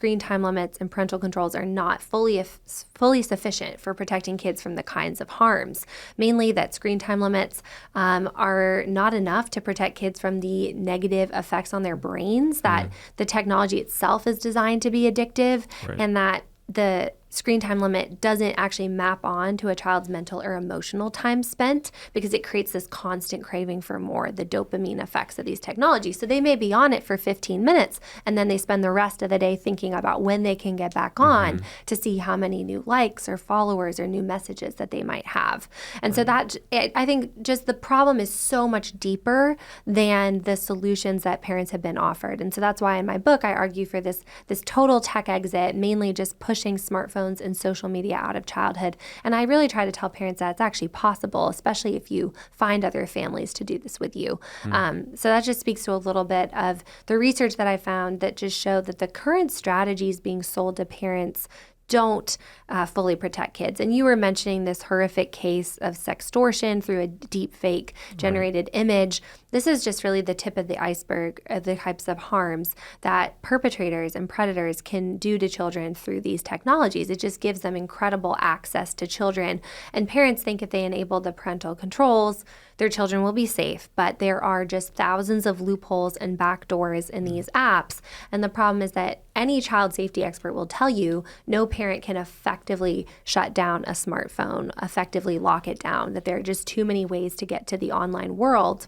screen time limits and parental controls are not fully sufficient for protecting kids from the kinds of harms. Mainly that screen time limits are not enough to protect kids from the negative effects on their brains, that the technology itself is designed to be addictive, and that the screen time limit doesn't actually map on to a child's mental or emotional time spent, because it creates this constant craving for more, the dopamine effects of these technologies. So they may be on it for 15 minutes and then they spend the rest of the day thinking about when they can get back on to see how many new likes or followers or new messages that they might have. And so that, I think just the problem is so much deeper than the solutions that parents have been offered. And so that's why in my book I argue for this total tech exit, mainly just pushing smartphones and social media out of childhood. And I really try to tell parents that it's actually possible, especially if you find other families to do this with you. So that just speaks to a little bit of the research that I found that just showed that the current strategies being sold to parents don't fully protect kids. And you were mentioning this horrific case of sextortion through a deep fake generated image. This is just really the tip of the iceberg of the types of harms that perpetrators and predators can do to children through these technologies. It just gives them incredible access to children. And parents think if they enable the parental controls, their children will be safe. But there are just thousands of loopholes and backdoors in these apps. And the problem is that any child safety expert will tell you no parent can effectively shut down a smartphone, effectively lock it down, that there are just too many ways to get to the online world.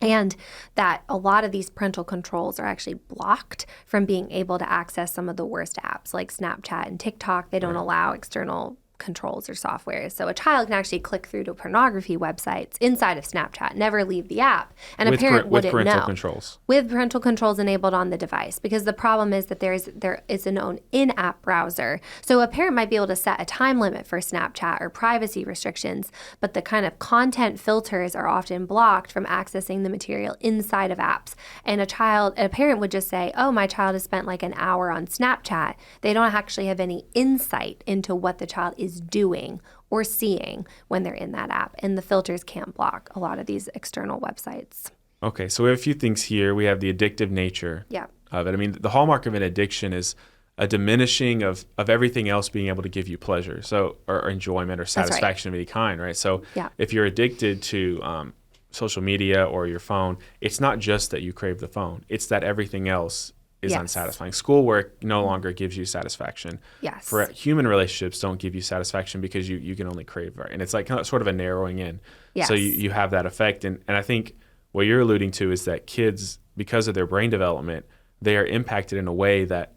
And that a lot of these parental controls are actually blocked from being able to access some of the worst apps like Snapchat and TikTok. They don't allow external controls or software. So a child can actually click through to pornography websites inside of Snapchat, never leave the app. And a parent wouldn't know. With parental controls. With parental controls enabled on the device. Because the problem is that there is an own in-app browser. So a parent might be able to set a time limit for Snapchat or privacy restrictions, but the kind of content filters are often blocked from accessing the material inside of apps. And a parent would just say, oh, my child has spent like an hour on Snapchat. They don't actually have any insight into what the child is doing or seeing when they're in that app. And the filters can't block a lot of these external websites. Okay, so we have a few things here. We have the addictive nature of it. I mean, the hallmark of an addiction is a diminishing of everything else being able to give you pleasure, or enjoyment or satisfaction of any kind, right? So if you're addicted to social media or your phone, it's not just that you crave the phone. It's that everything else is unsatisfying. Schoolwork no longer gives you satisfaction. Yes. For human relationships don't give you satisfaction because you can only crave, right? And it's like kind of sort of a narrowing in. Yes. So you have that effect. And I think what you're alluding to is that kids, because of their brain development, they are impacted in a way that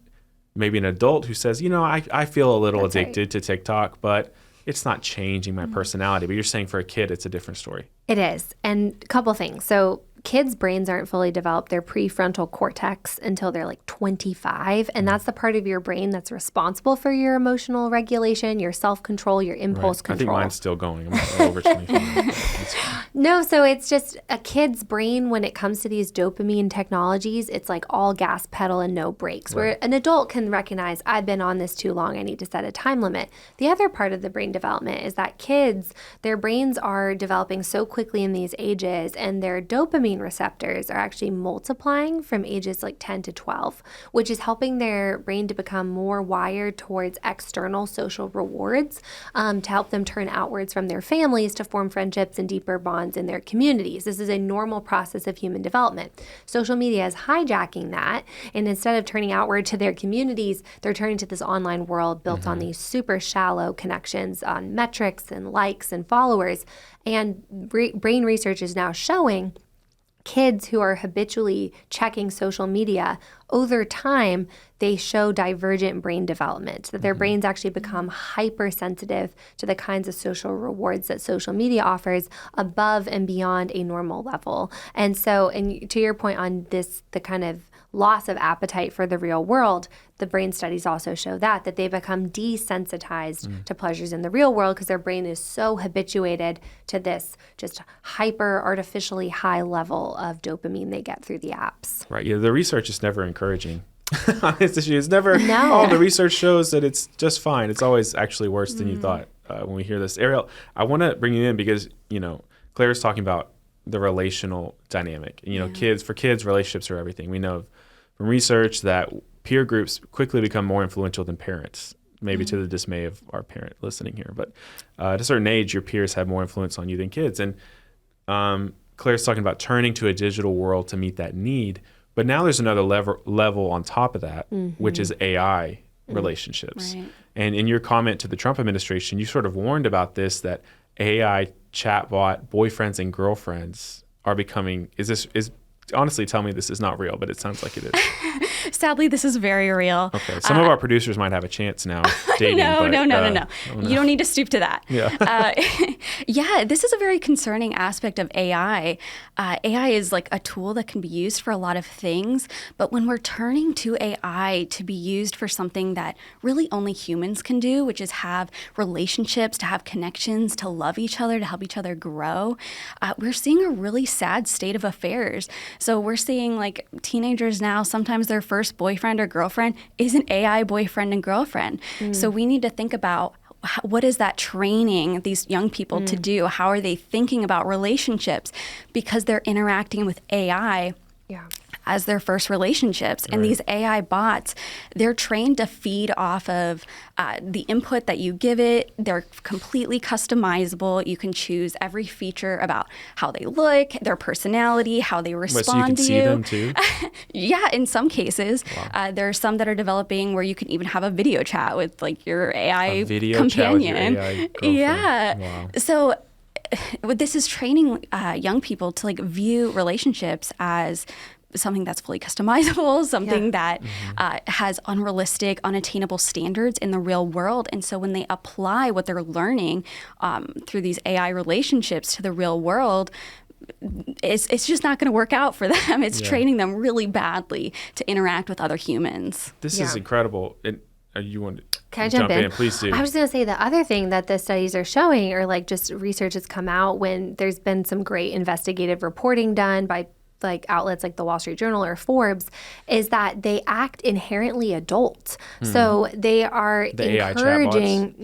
maybe an adult who says, I feel a little addicted to TikTok, but it's not changing my personality. But you're saying for a kid, it's a different story. It is. And a couple things. So kids' brains aren't fully developed, their prefrontal cortex, until they're like 25. And that's the part of your brain that's responsible for your emotional regulation, your self-control, your impulse control. I think mine's still going. I'm over 25. No, so it's just a kid's brain when it comes to these dopamine technologies, it's like all gas pedal and no brakes. Where an adult can recognize, I've been on this too long, I need to set a time limit. The other part of the brain development is that kids, their brains are developing so quickly in these ages, and their dopamine receptors are actually multiplying from ages like 10 to 12, which is helping their brain to become more wired towards external social rewards, to help them turn outwards from their families to form friendships and deeper bonds in their communities. This is a normal process of human development. Social media is hijacking that, and instead of turning outward to their communities, they're turning to this online world built on these super shallow connections on metrics and likes and followers. And brain research is now showing kids who are habitually checking social media, over time, they show divergent brain development, that their brains actually become hypersensitive to the kinds of social rewards that social media offers above and beyond a normal level. And so, and to your point on this, the kind of loss of appetite for the real world, the brain studies also show that they become desensitized to pleasures in the real world because their brain is so habituated to this just hyper artificially high level of dopamine they get through the apps. Right. Yeah. The research is never encouraging on this issue. It's never, the research shows that it's just fine. It's always actually worse than you thought when we hear this. Ariel, I want to bring you in because, Claire is talking about the relational dynamic. For kids, relationships are everything. We know from research that peer groups quickly become more influential than parents, maybe to the dismay of our parent listening here. But at a certain age, your peers have more influence on you than kids. And Claire's talking about turning to a digital world to meet that need. But now there's another level on top of that, which is AI relationships. Right. And in your comment to the Trump administration, you sort of warned about this, that AI chatbot boyfriends and girlfriends are becoming, honestly, tell me this is not real, but it sounds like it is. Sadly, this is very real. Okay, some of our producers might have a chance now dating. No. You don't need to stoop to that. Yeah. This is a very concerning aspect of AI. AI is like a tool that can be used for a lot of things, but when we're turning to AI to be used for something that really only humans can do, which is have relationships, to have connections, to love each other, to help each other grow, we're seeing a really sad state of affairs. So we're seeing like teenagers now, sometimes their first boyfriend or girlfriend is an AI boyfriend and girlfriend. So we need to think about, what is that training these young people to do? How are they thinking about relationships? Because they're interacting with AI as their first relationships. And these AI bots, they're trained to feed off of the input that you give it. They're completely customizable. You can choose every feature about how they look, their personality, how they respond so you can to see you. them too? Yeah, in some cases. Wow. There are some that are developing where you can even have a video chat with like your AI companion. Yeah. Wow. So this is training young people to like view relationships as something that's fully customizable, something that has unrealistic, unattainable standards in the real world. And so when they apply what they're learning through these AI relationships to the real world, it's just not going to work out for them. It's training them really badly to interact with other humans. This is incredible. You want to Can I jump in? Please do. I was going to say the other thing that the studies are showing, or like just research has come out when there's been some great investigative reporting done by like outlets like the Wall Street Journal or Forbes, is that they act inherently adult. So they are encouraging,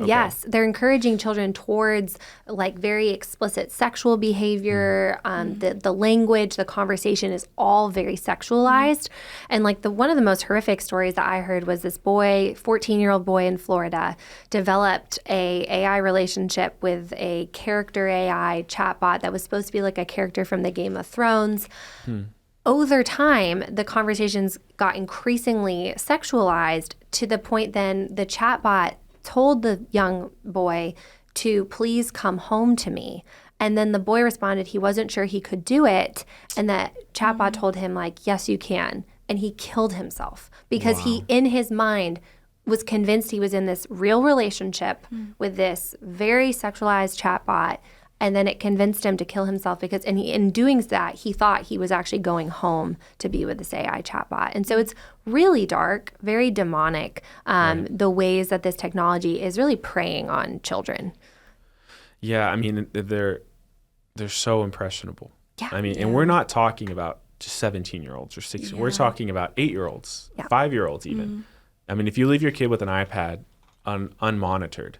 they're encouraging children towards like very explicit sexual behavior. The language, the conversation is all very sexualized. And like one of the most horrific stories that I heard was this boy, 14-year-old boy in Florida, developed a AI relationship with a character AI chatbot that was supposed to be like a character from the Game of Thrones. Over time, the conversations got increasingly sexualized to the point then the chatbot told the young boy to please come home to me. And then the boy responded he wasn't sure he could do it. And that chatbot told him like, yes, you can. And he killed himself because he, in his mind, was convinced he was in this real relationship with this very sexualized chatbot. And then it convinced him to kill himself because, in doing that, he thought he was actually going home to be with this AI chatbot. And so it's really dark, very demonic, the ways that this technology is really preying on children. Yeah, I mean, they're so impressionable. Yeah. I mean, and we're not talking about just 17-year-olds or 16. We're talking about 8-year-olds, 5-year-olds even. I mean, if you leave your kid with an iPad unmonitored,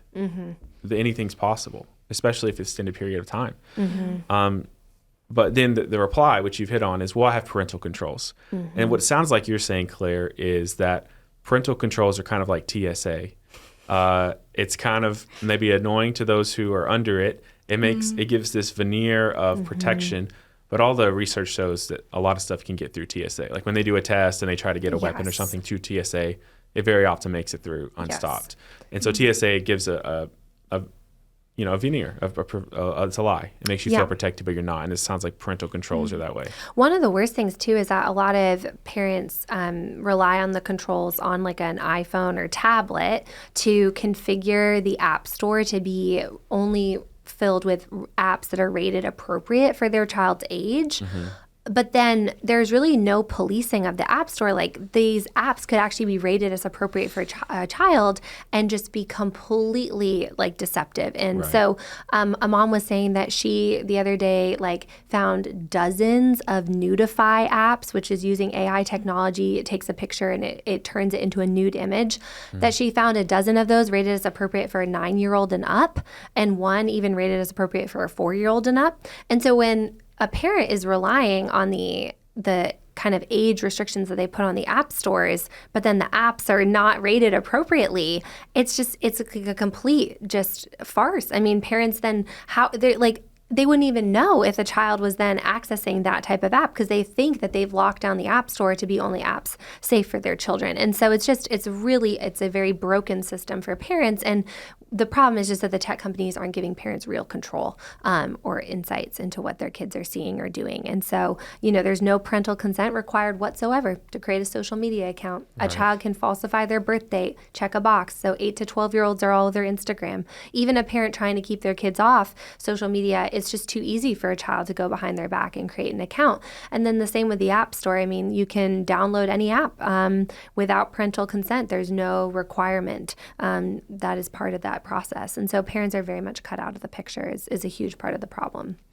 anything's possible, especially if it's an extended period of time. But then the reply, which you've hit on, is, well, I have parental controls. And what it sounds like you're saying, Claire, is that parental controls are kind of like TSA. It's kind of maybe annoying to those who are under it. It gives this veneer of protection. But all the research shows that a lot of stuff can get through TSA. Like when they do a test and they try to get a weapon or something to TSA, it very often makes it through unstopped. And so TSA gives a veneer. It's a lie. It makes you feel protected, but you're not. And it sounds like parental controls are that way. One of the worst things, too, is that a lot of parents rely on the controls on like an iPhone or tablet to configure the App Store to be only filled with apps that are rated appropriate for their child's age. But then there's really no policing of the App Store. Like these apps could actually be rated as appropriate for a child and just be completely like deceptive. And so a mom was saying that she the other day like found dozens of Nudify apps, which is using AI technology. It takes a picture and it turns it into a nude image. That she found a dozen of those rated as appropriate for a 9-year-old and up, and one even rated as appropriate for a 4-year-old and up. And so when a parent is relying on the kind of age restrictions that they put on the app stores, but then the apps are not rated appropriately. It's like a complete just farce. I mean, parents then they wouldn't even know if the child was then accessing that type of app because they think that they've locked down the app store to be only apps safe for their children. And so it's a very broken system for parents. And the problem is just that the tech companies aren't giving parents real control or insights into what their kids are seeing or doing. And so, there's no parental consent required whatsoever to create a social media account. Right. A child can falsify their birth date, check a box. So 8 to 12-year-olds are all over Instagram. Even a parent trying to keep their kids off social media, it's just too easy for a child to go behind their back and create an account. And then the same with the App Store. I mean, you can download any app without parental consent. There's no requirement that is part of that process. And so parents are very much cut out of the picture is a huge part of the problem.